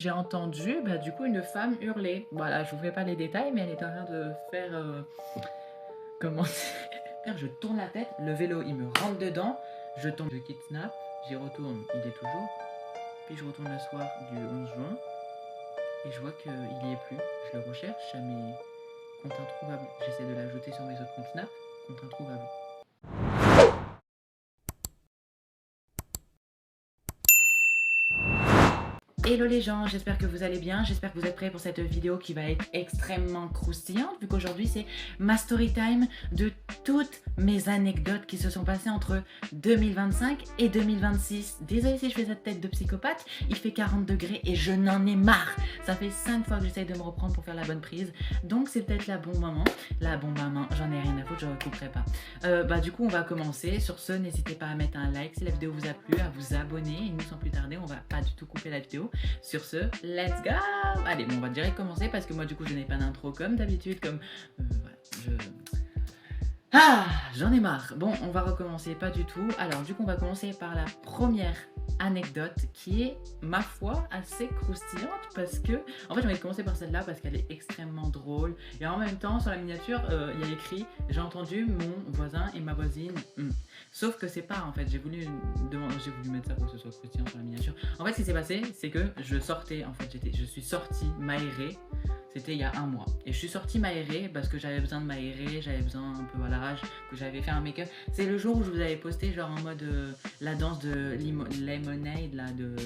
J'ai entendu, du coup, une femme hurler. Voilà, je vous fais pas les détails, mais elle est en train de faire, comment dire? Je tourne la tête, le vélo, il me rentre dedans, je tombe, je quitte Snap, j'y retourne, il est toujours. Puis je retourne le soir du 11 juin et je vois qu'il y est plus. Je le recherche à mes comptes introuvables. J'essaie de l'ajouter sur mes autres comptes Snap, compte introuvable. Hello les gens, j'espère que vous allez bien, j'espère que vous êtes prêts pour cette vidéo qui va être extrêmement croustillante vu qu'aujourd'hui c'est ma story time de toutes mes anecdotes qui se sont passées entre 2025 et 2026. Désolée si je fais cette tête de psychopathe, il fait 40 degrés et je n'en ai marre. Ça fait 5 fois que j'essaye de me reprendre pour faire la bonne prise, donc c'est peut-être la bonne maman. La bonne maman, j'en ai rien à foutre, je ne recouperai pas. Du coup on va commencer. Sur ce, n'hésitez pas à mettre un like si la vidéo vous a plu, à vous abonner et nous sans plus tarder on va pas du tout couper la vidéo. Sur ce, let's go! Allez, bon, on va direct commencer parce que moi, du coup, je n'ai pas d'intro comme d'habitude, comme... voilà, j'en ai marre. Bon, on va recommencer, pas du tout. Alors, du coup, on va commencer par la première anecdote qui est, ma foi, assez croustillante parce que... En fait, j'ai envie de commencer par celle-là parce qu'elle est extrêmement drôle. Et en même temps, sur la miniature, il y a écrit « J'ai entendu mon voisin et ma voisine... Sauf que c'est pas, en fait, j'ai voulu mettre ça pour que ce soit croustillant sur la miniature. En fait, ce qui s'est passé, c'est que je sortais, en fait, je suis sortie m'aérer. C'était il y a un mois. Et je suis sortie m'aérer parce que j'avais besoin de m'aérer, j'avais besoin un peu, voilà, que j'avais fait un make-up. C'est le jour où je vous avais posté, genre en mode la danse de Lemonade, là, de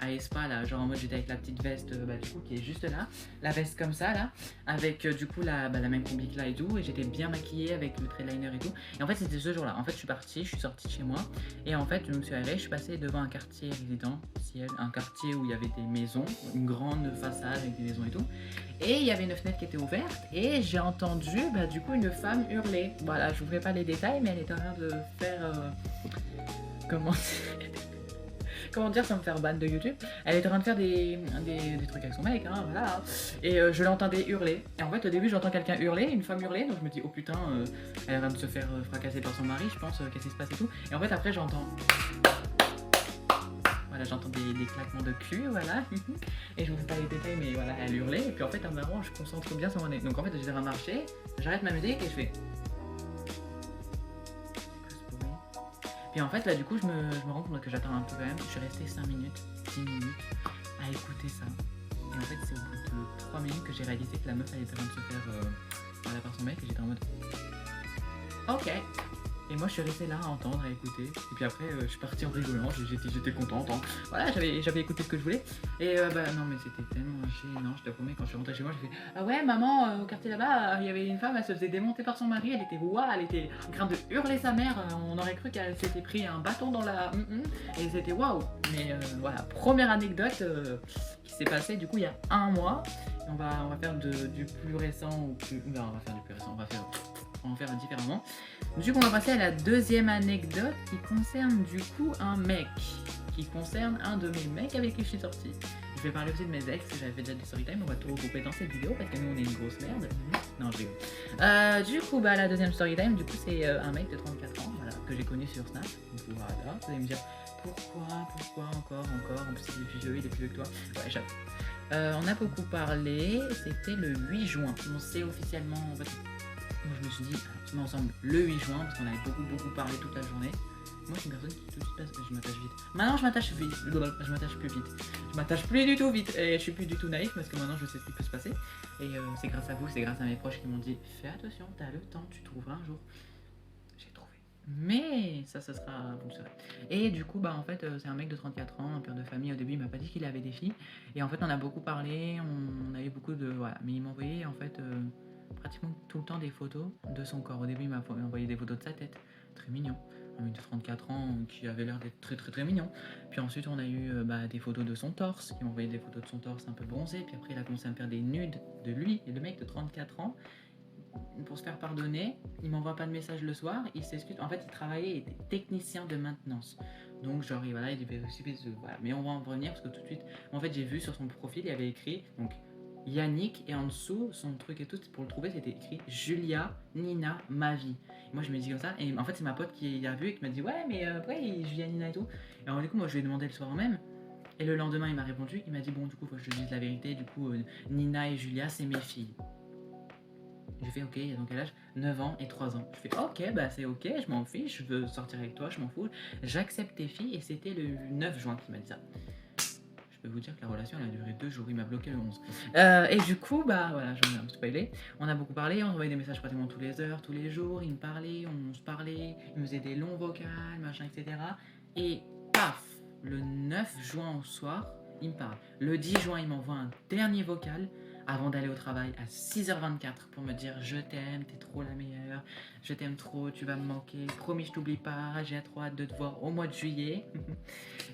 Aespa, là, genre en mode j'étais avec la petite veste, du coup, qui est juste là, la veste comme ça, là, avec du coup la même combi que là et tout, et j'étais bien maquillée avec le trailer et tout. Et en fait, c'était ce jour-là. En fait, je suis partie, je suis sortie de chez moi, et en fait, je me suis arrêtée, je suis passée devant un quartier résidentiel, un quartier où il y avait des maisons, une grande façade avec des maisons et tout, et il y avait une fenêtre qui était ouverte, et j'ai entendu, du coup, une femme hurler. Voilà, je vous fais pas les détails, mais elle est en train de faire, comment comment dire sans me faire ban de YouTube. Elle était en train de faire des trucs avec son mec, hein, voilà. Et je l'entendais hurler. Et en fait, au début, j'entends quelqu'un hurler, une femme hurler, donc je me dis, oh putain, elle va me se faire fracasser par son mari, je pense, qu'est-ce qui se passe et tout. Et en fait, après, j'entends. Voilà, j'entends des claquements de cul, voilà. Et je vous fais pas les détails, mais voilà, elle hurlait. Et puis en fait, en marrant, je concentre bien sur mon nez. Donc en fait, j'étais en train de marcher, j'arrête ma musique et je fais. Puis en fait, là, du coup, je me rends compte que j'attends un peu quand même. Je suis resté 5 minutes, 10 minutes à écouter ça. Et en fait, c'est au bout de 3 minutes que j'ai réalisé que la meuf, elle était en train de se faire voilà, par son mec. Et j'étais en mode ok. Et moi, je suis resté là à entendre, à écouter. Et puis après, je suis parti en rigolant. J'étais contente. Hein. Voilà, j'avais écouté ce que je voulais. Et non, mais c'était tellement gênant. Je te promets, quand je suis rentrée chez moi, j'ai fait ah ouais, maman, au quartier là-bas, il y avait une femme, elle se faisait démonter par son mari. Elle était elle était en train de hurler sa mère. On aurait cru qu'elle s'était pris un bâton dans la. Et c'était waouh. Mais voilà, première anecdote qui s'est passée du coup il y a un mois. Et on va faire du plus récent au plus. Non, on va faire du plus récent. On va faire différemment. Du coup, on va passer à la deuxième anecdote qui concerne du coup un mec. Qui concerne un de mes mecs avec qui je suis sortie. Je vais parler aussi de mes ex, j'avais fait déjà des storytime, on va tout regrouper dans cette vidéo parce que nous on est une grosse merde. Non, je rigole. Du coup, la deuxième storytime, du coup, c'est un mec de 34 ans, voilà, que j'ai connu sur Snap. Voilà, vous allez me dire pourquoi encore, en plus il est plus vieux, il est plus vieux que toi. Ouais, j'avoue. On a beaucoup parlé, c'était le 8 juin. On sait officiellement, en fait, moi je me suis dit, on se met ensemble le 8 juin parce qu'on avait beaucoup parlé toute la journée. Moi je suis une personne qui tout de suite passe, je m'attache vite. Maintenant je m'attache vite, je m'attache plus vite. Je m'attache plus du tout vite et je suis plus du tout naïf parce que maintenant je sais ce qui peut se passer. Et c'est grâce à vous, c'est grâce à mes proches qui m'ont dit fais attention, t'as le temps, tu trouveras un jour. J'ai trouvé. Mais ça sera, vous le saurez. Et du coup, en fait, c'est un mec de 34 ans, un père de famille. Au début, il m'a pas dit qu'il avait des filles. Et en fait, on a beaucoup parlé, on avait beaucoup de. Voilà. Mais il m'a envoyé en fait pratiquement tout le temps des photos de son corps. Au début, il m'a envoyé des photos de sa tête, très mignon. Un mec de 34 ans qui avait l'air d'être très mignon. Puis ensuite, on a eu des photos de son torse. Il m'a envoyé des photos de son torse un peu bronzé. Puis après, il a commencé à me faire des nudes de lui. Et le mec de 34 ans, pour se faire pardonner, il m'envoie pas de message le soir, il s'excuse. En fait, il travaillait, il était technicien de maintenance. Donc, genre, voilà, il devait aussi. Voilà. Mais on va en revenir parce que tout de suite, en fait, j'ai vu sur son profil, il avait écrit donc Yannick et en dessous, son truc et tout, pour le trouver, c'était écrit Julia, Nina, ma vie. Et moi, je me dis comme ça. Et en fait, c'est ma pote qui a vu et qui m'a dit ouais, mais après, Julia, Nina et tout. Et alors, du coup, moi, je lui ai demandé le soir même. Et le lendemain, il m'a répondu, il m'a dit bon, du coup, faut que je te dise la vérité, du coup, Nina et Julia, c'est mes filles. J'ai fait ok, dans quel âge? 9 ans et 3 ans. Je fais ok, bah c'est ok, je m'en fiche, je veux sortir avec toi, je m'en fous. J'accepte tes filles et c'était le 9 juin qu'il m'a dit ça. Je peux vous dire que la relation elle a duré 2 jours, il m'a bloqué le 11. Et du coup, bah voilà, j'en ai un peu spoilé. On a beaucoup parlé, on envoyait des messages pratiquement tous les heures, tous les jours. Il me parlait, on se parlait, il me faisait des longs vocals, machin, etc. Et paf, le 9 juin au soir, il me parle. Le 10 juin, il m'envoie un dernier vocal avant d'aller au travail à 6h24 pour me dire je t'aime, t'es trop la meilleure, je t'aime trop, tu vas me manquer, promis je t'oublie pas, j'ai trop hâte de te voir au mois de juillet.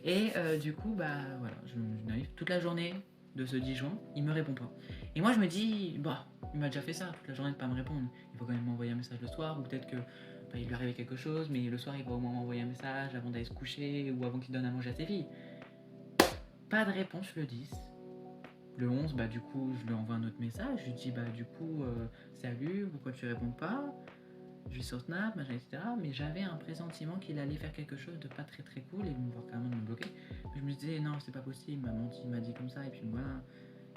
Et du coup, bah voilà, je n'arrive toute la journée de ce 10 juin, il me répond pas. Et moi je me dis, bah, il m'a déjà fait ça, toute la journée de pas me répondre. Il faut quand même m'envoyer un message le soir, ou peut-être que bah, il lui arrivait quelque chose, mais le soir il va au moins m'envoyer un message avant d'aller se coucher, ou avant qu'il donne à manger à ses filles. Pas de réponse le 10. Le 11, bah du coup, je lui envoie un autre message, je lui dis, bah du coup, salut, pourquoi tu réponds pas? Je vais sur Snap, machin, etc. Mais j'avais un pressentiment qu'il allait faire quelque chose de pas très très cool et me voir carrément me bloquer. Mais je me disais, non, c'est pas possible, il m'a menti, il m'a dit comme ça, et puis voilà.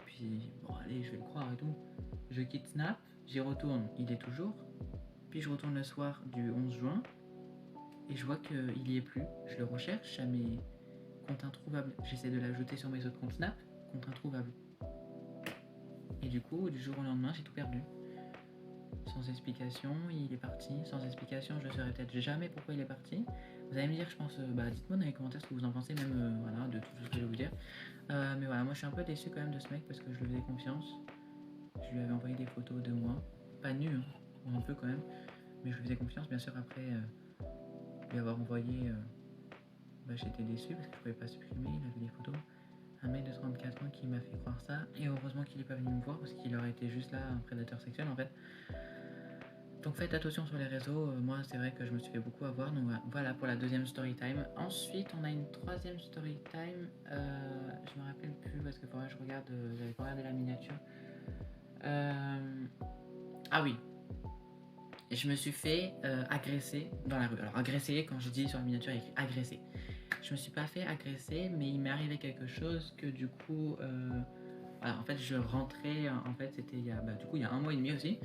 Puis, bon, allez, je vais le croire et tout. Je quitte Snap, j'y retourne, il est toujours. Puis je retourne le soir du 11 juin, et je vois qu'il y est plus. Je le recherche à mes comptes introuvables. J'essaie de l'ajouter sur mes autres comptes Snap, compte introuvable. Et du coup, du jour au lendemain, j'ai tout perdu. Sans explication, il est parti. Sans explication, je ne saurais peut-être jamais pourquoi il est parti. Vous allez me dire, je pense, dites-moi dans les commentaires ce que vous en pensez, même voilà, de tout ce que je vais vous dire. Mais voilà, moi je suis un peu déçu quand même de ce mec parce que je lui faisais confiance. Je lui avais envoyé des photos de moi, pas nu, hein, un peu quand même, mais je lui faisais confiance. Bien sûr, après lui avoir envoyé, j'étais déçu parce que je pouvais pas supprimer, il avait des photos. Un mec de 34 ans qui m'a fait croire ça, et heureusement qu'il n'est pas venu me voir parce qu'il aurait été juste là un prédateur sexuel en fait. Donc faites attention sur les réseaux, moi c'est vrai que je me suis fait beaucoup avoir, donc voilà pour la deuxième story time. Ensuite on a une troisième story time, je me rappelle plus parce que je regarde, j'avais pas regardé la miniature. Ah oui, je me suis fait agresser dans la rue. Alors agresser, quand je dis sur la miniature il y a écrit agresser. Je me suis pas fait agresser, mais il m'est arrivé quelque chose que du coup, voilà, en fait je rentrais, en fait c'était il y a, du coup il y a 1 mois et demi aussi.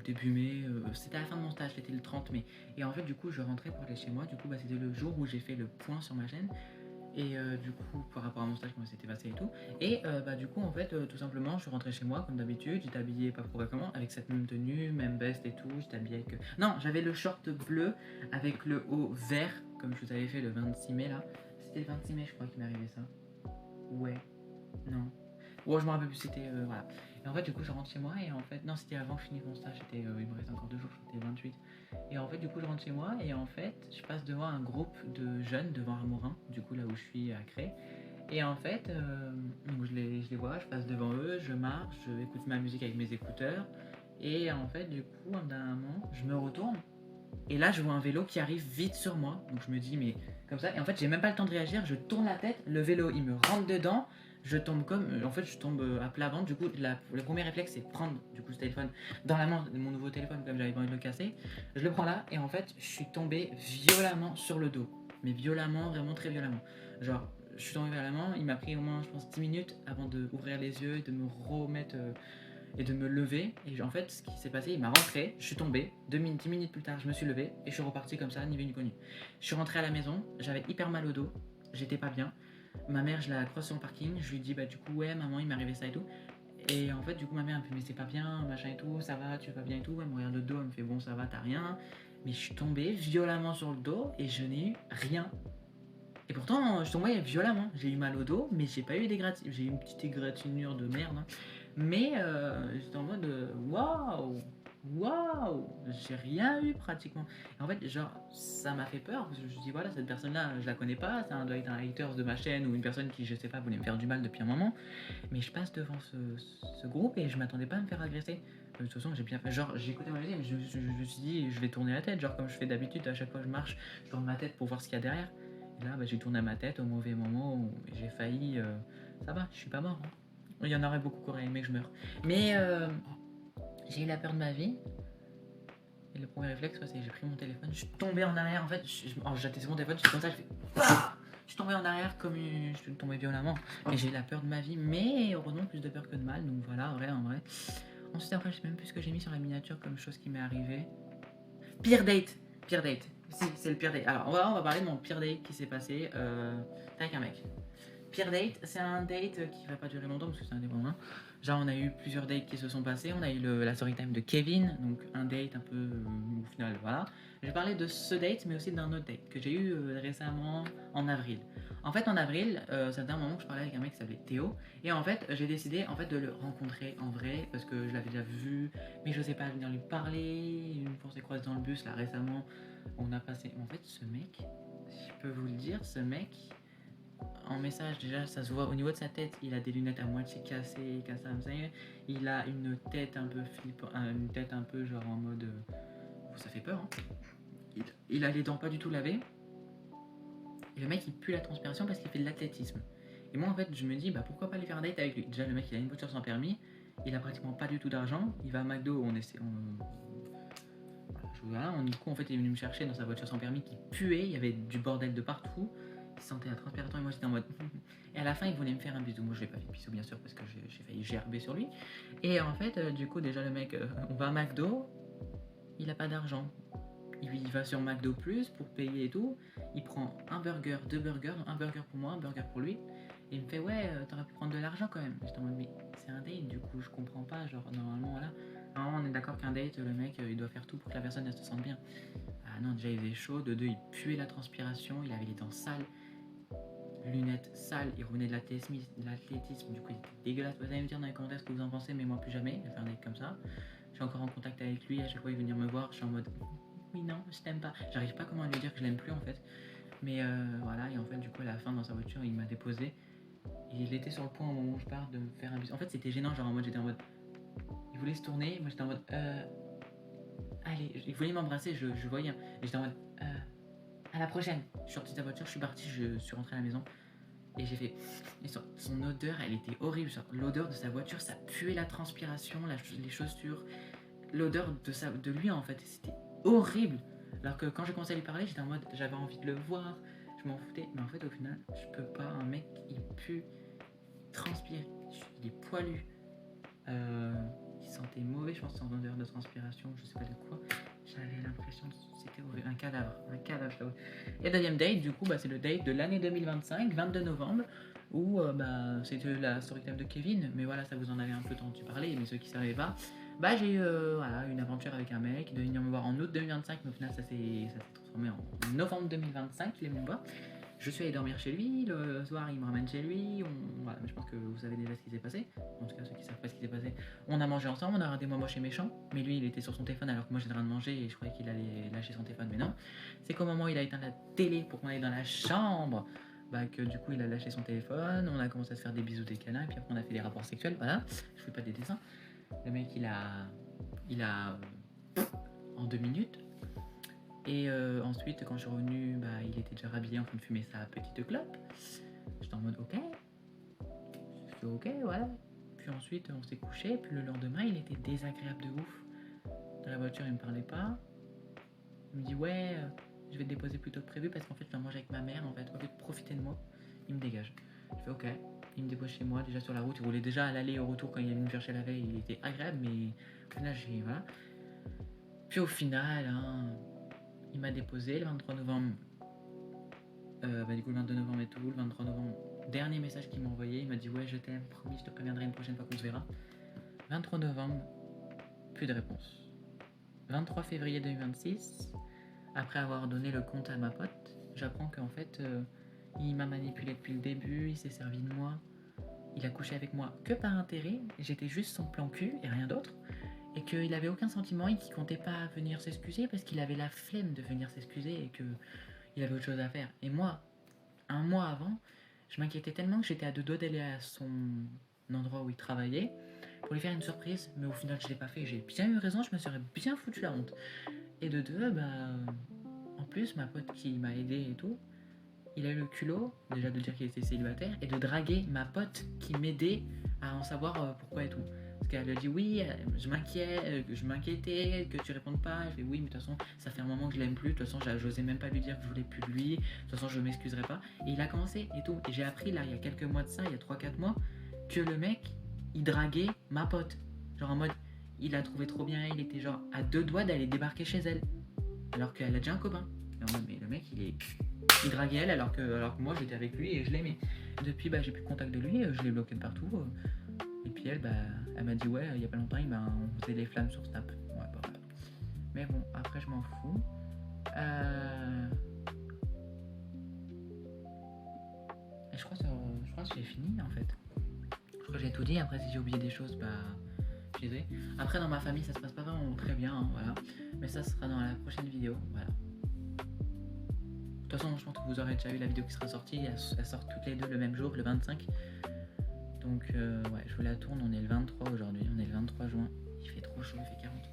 Début mai, c'était à la fin de mon stage, c'était le 30 mai. Et en fait, du coup, je rentrais pour aller chez moi. Du coup, c'était le jour où j'ai fait le point sur ma chaîne. Et du coup, par rapport à mon stage, comment c'était passé et tout. Et du coup, en fait, tout simplement, je suis rentré chez moi comme d'habitude. J'étais habillé pas correctement, avec cette même tenue, même veste et tout. J'étais habillé avec. Non, j'avais le short bleu avec le haut vert, comme je vous avais fait le 26 mai là. C'était le 26 mai, je crois, qu'il m'est arrivé ça. Ouais, non. Ouais, je me rappelle plus, c'était. Voilà. Et en fait, du coup, je rentre chez moi et en fait, non, c'était avant que je finisse mon stage, il me reste encore 2 jours, c'était 28. Et en fait, du coup, je rentre chez moi et en fait, je passe devant un groupe de jeunes devant Armorin, du coup, là où je suis à Cré. Et en fait, donc je les vois, je passe devant eux, je marche, je écoute ma musique avec mes écouteurs. Et en fait, du coup, d'un moment, je me retourne et là, je vois un vélo qui arrive vite sur moi. Donc, je me dis, mais comme ça. Et en fait, j'ai même pas le temps de réagir. Je tourne la tête, le vélo, il me rentre dedans. Je tombe comme. En fait, je tombe à plat ventre. Du coup, le premier réflexe, c'est de prendre du coup ce téléphone dans la main, mon nouveau téléphone, comme j'avais pas envie de le casser. Je le prends là et en fait, je suis tombé violemment sur le dos. Mais violemment, vraiment très violemment. Genre, je suis tombé violemment. Il m'a pris au moins, je pense, 10 minutes avant d'ouvrir les yeux et de me remettre. Et de me lever. Et en fait, ce qui s'est passé, il m'a rentré, je suis tombé. 10 minutes plus tard, je me suis levé et je suis reparti comme ça, ni vu ni connu. Je suis rentré à la maison, j'avais hyper mal au dos, j'étais pas bien. Ma mère, je la croise sur le parking, je lui dis, du coup, ouais, maman, il m'est arrivé ça et tout. Et en fait, du coup, ma mère, elle me fait, mais c'est pas bien, machin et tout, ça va, tu vas bien et tout. Elle me regarde le dos, elle me fait, bon, ça va, t'as rien. Mais je suis tombé violemment sur le dos et je n'ai eu rien. Et pourtant, je suis tombé violemment. J'ai eu mal au dos, mais j'ai pas eu j'ai eu une petite égratignure de merde. Hein. Mais j'étais en mode waouh, j'ai rien eu pratiquement. Et en fait, genre, ça m'a fait peur parce que je me dis, voilà, cette personne-là, je la connais pas, ça doit être un hater de ma chaîne ou une personne qui, je sais pas, voulait me faire du mal depuis un moment. Mais je passe devant ce groupe et je m'attendais pas à me faire agresser. De toute façon, j'ai bien fait. Genre, j'ai écouté ma musique, mais je me suis dit, je vais tourner la tête, genre, comme je fais d'habitude, à chaque fois que je marche, je tourne ma tête pour voir ce qu'il y a derrière. Et là, j'ai tourné ma tête au mauvais moment où j'ai failli. Ça va, je suis pas mort. Hein. Il y en aurait beaucoup qui auraient aimé que je meure. Mais j'ai eu la peur de ma vie. Et le premier réflexe, c'est que j'ai pris mon téléphone, je suis tombé en arrière. En fait, j'attendais mon téléphone, je suis comme ça, je fais. Bah, suis tombée en arrière comme je suis tombée violemment. Et j'ai eu la peur de ma vie, mais heureusement plus de peur que de mal. Donc voilà, en vrai. Ensuite, après, je sais même plus ce que j'ai mis sur la miniature comme chose qui m'est arrivée. Pire date. Pire date. Si, c'est le pire date. Alors, on va parler de mon pire date qui s'est passé avec un mec. Pire date, c'est un date qui va pas durer longtemps parce que c'est indépendant. Genre, on a eu plusieurs dates qui se sont passés. On a eu la story time de Kevin, donc un date un peu au final, voilà. Je vais parler de ce date, mais aussi d'un autre date que j'ai eu récemment en avril. En fait, en avril, ça faisait un moment que je parlais avec un mec qui s'appelait Théo. Et en fait, j'ai décidé de le rencontrer en vrai parce que je l'avais déjà vu, mais je n'osais pas venir lui parler. Une fois, on s'est croisé dans le bus là récemment. On a passé. En fait, ce mec, si je peux vous le dire, ce mec. En message, déjà, ça se voit au niveau de sa tête. Il a des lunettes à moitié cassées. Il a une tête un peu flippant, une tête un peu genre en mode. Ça fait peur, hein. Il a les dents pas du tout lavées. Et le mec, il pue la transpiration parce qu'il fait de l'athlétisme. Et moi, en fait, je me dis, bah pourquoi pas aller faire un date avec lui. Déjà, le mec, il a une voiture sans permis. Il a pratiquement pas du tout d'argent. Il va à McDo, du coup, en fait, il est venu me chercher dans sa voiture sans permis qui puait. Il y avait du bordel de partout. Il sentait la transpiration et moi j'étais en mode. Et à la fin, il voulait me faire un bisou. Moi, je l'ai pas fait de bisou, bien sûr, parce que j'ai failli gerber sur lui. Et en fait, du coup, déjà, le mec, on va à McDo. Il a pas d'argent. Il va sur McDo Plus pour payer et tout. Il prend un burger, 2 burgers, un burger pour moi, un burger pour lui. Et il me fait, ouais, t'aurais pu prendre de l'argent quand même. J'étais en mode, mais c'est un date, du coup, je comprends pas. Genre, normalement, voilà. Normalement, on est d'accord qu'un date, le mec, il doit faire tout pour que la personne elle se sente bien. Ah non, déjà, il faisait chaud. De deux, il puait la transpiration. Il avait les dents sales, lunettes sales. Il revenait de l'athlétisme. Du coup, il était dégueulasse. Vous allez me dire dans les commentaires ce que vous en pensez, mais moi, plus jamais. Je vais faire un date comme ça. Je suis encore en contact avec lui. À chaque fois, il veut venir me voir. Je suis en mode, oui, non, je t'aime pas. J'arrive pas comment lui dire que je l'aime plus en fait. Mais voilà, et en fait, du coup, à la fin, dans sa voiture, il m'a déposé. Et il était sur le point au moment où je pars de me faire un bisou. En fait, c'était gênant, genre en mode, j'étais en mode. Il voulait se tourner, moi j'étais en mode. Allez, il voulait m'embrasser, je voyais. Et j'étais en mode. À la prochaine. Je suis sorti de sa voiture, je suis parti, je suis rentré à la maison. Et j'ai fait. Et son odeur, elle était horrible. Genre, l'odeur de sa voiture, ça puait la transpiration, les chaussures. L'odeur de lui, en fait, c'était horrible. Alors que quand j'ai commencé à lui parler, j'étais en mode, j'avais envie de le voir, je m'en foutais. Mais en fait, au final, je peux pas. Un mec, il pue, il transpire, il est poilu. Il sentait mauvais, je pense, sans odeur de transpiration, je sais pas de quoi. J'avais l'impression que c'était horrible. Un cadavre. Et le deuxième date, du coup, c'est le date de l'année 2025, 22 novembre, où c'était la story time de Kevin. Mais voilà, ça vous en avait un peu entendu parler, mais ceux qui ne savaient pas. J'ai eu une aventure avec un mec, il devait venir me voir en août 2025, mais au final ça s'est transformé en novembre 2025, il est venu me voir. Je suis allé dormir chez lui, le soir il me ramène chez lui, voilà, mais je pense que vous savez déjà ce qui s'est passé, en tout cas ceux qui savent pas ce qui s'est passé. On a mangé ensemble, on a regardé Moi Moche et Méchant, mais lui il était sur son téléphone alors que moi j'étais en train de manger et je croyais qu'il allait lâcher son téléphone, mais non. C'est qu'au moment où il a éteint la télé pour qu'on aille dans la chambre, que du coup il a lâché son téléphone, on a commencé à se faire des bisous, des câlins, et puis après on a fait des rapports sexuels, voilà, je fais pas des dessins. Le mec il a en 2 minutes. Et ensuite quand je suis revenu, il était déjà rhabillé en train de fumer sa petite clope. J'étais en mode ok. Je fais ok, voilà. Puis ensuite on s'est couché, puis le lendemain il était désagréable de ouf. Dans la voiture il me parlait pas. Il me dit ouais, je vais te déposer plus tôt que prévu parce qu'en fait je dois manger avec ma mère en fait. Au lieu de profiter de moi, il me dégage. Je fais ok. Il me dépose chez moi, déjà sur la route. Il roulait déjà à l'aller et au retour quand il est venu me chercher la veille. Il était agréable, mais au final, voilà. Puis au final, il m'a déposé le 23 novembre. Du coup, le 22 novembre et tout. Le 23 novembre, dernier message qu'il m'a envoyé. Il m'a dit ouais, je t'aime, promis, je te préviendrai une prochaine fois qu'on se verra. 23 novembre, plus de réponse. 23 février 2026, après avoir donné le compte à ma pote, j'apprends qu'en fait, il m'a manipulé depuis le début, il s'est servi de moi. Il a couché avec moi que par intérêt, j'étais juste son plan cul et rien d'autre. Et qu'il avait aucun sentiment et qu'il comptait pas venir s'excuser parce qu'il avait la flemme de venir s'excuser et qu'il avait autre chose à faire. Et moi, un mois avant, je m'inquiétais tellement que j'étais à 2 doigts d'aller à son endroit où il travaillait pour lui faire une surprise, mais au final je l'ai pas fait. J'ai bien eu raison, je me serais bien foutu la honte. Et de deux, en plus ma pote qui m'a aidé et tout, il a eu le culot, déjà de dire qu'il était célibataire, et de draguer ma pote qui m'aidait à en savoir pourquoi et tout. Parce qu'elle lui a dit oui, je m'inquiétais que tu répondes pas. Je fais oui, mais de toute façon, ça fait un moment que je l'aime plus. De toute façon, j'osais même pas lui dire que je voulais plus de lui. De toute façon, je m'excuserai pas. Et il a commencé et tout. Et j'ai appris là, il y a quelques mois de ça, il y a 3-4 mois, que le mec, il draguait ma pote. Genre en mode, il la trouvait trop bien, il était genre à 2 doigts d'aller débarquer chez elle. Alors qu'elle a déjà un copain. Mais le mec, il draguait elle alors que moi j'étais avec lui et je l'aimais. Depuis, j'ai plus de contact de lui, je l'ai bloqué de partout. Et puis elle m'a dit ouais, il y a pas longtemps, on faisait des flammes sur Snap. Ouais, voilà. Mais bon, après je m'en fous. Et je crois que j'ai fini en fait. Je crois que j'ai tout dit. Après, si j'ai oublié des choses, je suis désolé. Après, dans ma famille, ça se passe pas vraiment très bien, hein, voilà. Mais ça sera dans la prochaine vidéo, voilà. De toute façon, je pense que vous aurez déjà eu la vidéo qui sera sortie. Elles sortent toutes les deux le même jour, le 25. Donc, ouais, je vous la tourne. On est le 23 aujourd'hui. On est le 23 juin. Il fait trop chaud, il fait 40.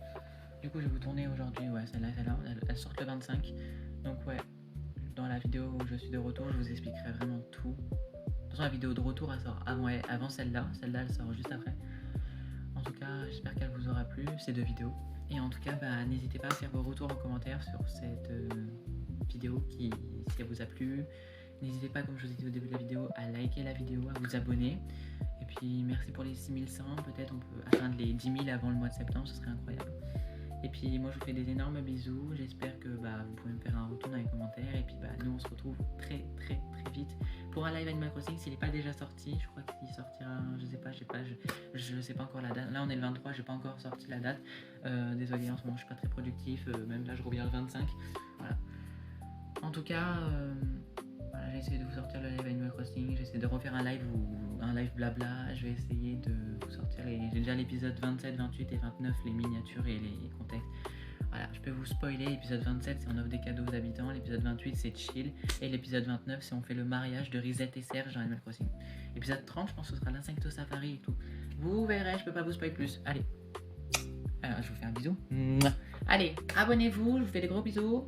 Du coup, je vais vous tourner aujourd'hui. Ouais, celle-là, elle sort le 25. Donc, ouais, dans la vidéo où je suis de retour, je vous expliquerai vraiment tout. De toute façon, la vidéo de retour, elle sort avant celle-là. Celle-là, elle sort juste après. En tout cas, j'espère qu'elle vous aura plu, ces 2 vidéos. Et en tout cas, n'hésitez pas à faire vos retours en commentaire sur cette vidéo si elle vous a plu. N'hésitez pas, comme je vous ai dit au début de la vidéo, à liker la vidéo, à vous abonner. Et puis merci pour les 6100, peut-être on peut atteindre les 10 000 avant le mois de septembre, ce serait incroyable. Et puis moi je vous fais des énormes bisous, j'espère que vous pouvez me faire un retour dans les commentaires. Et puis nous on se retrouve très vite pour un live Animal Crossing s'il n'est pas déjà sorti. Je crois qu'il sortira, je sais pas encore la date. Là on est le 23, j'ai pas encore sorti la date. Désolé, en ce moment je suis pas très productif, même là je reviens le 25. Voilà. En tout cas, voilà, j'ai essayé de vous sortir le live Animal Crossing, j'ai essayé de refaire un live blabla, je vais essayer de vous sortir j'ai déjà l'épisode 27, 28 et 29, les miniatures et les contextes. Voilà, je peux vous spoiler, l'épisode 27 c'est on offre des cadeaux aux habitants, l'épisode 28 c'est chill, et l'épisode 29 c'est on fait le mariage de Risette et Serge dans Animal Crossing. L'épisode 30 je pense que ce sera l'insecto safari et tout. Vous verrez, je peux pas vous spoiler plus. Allez, je vous fais un bisou. Allez, abonnez-vous, je vous fais des gros bisous.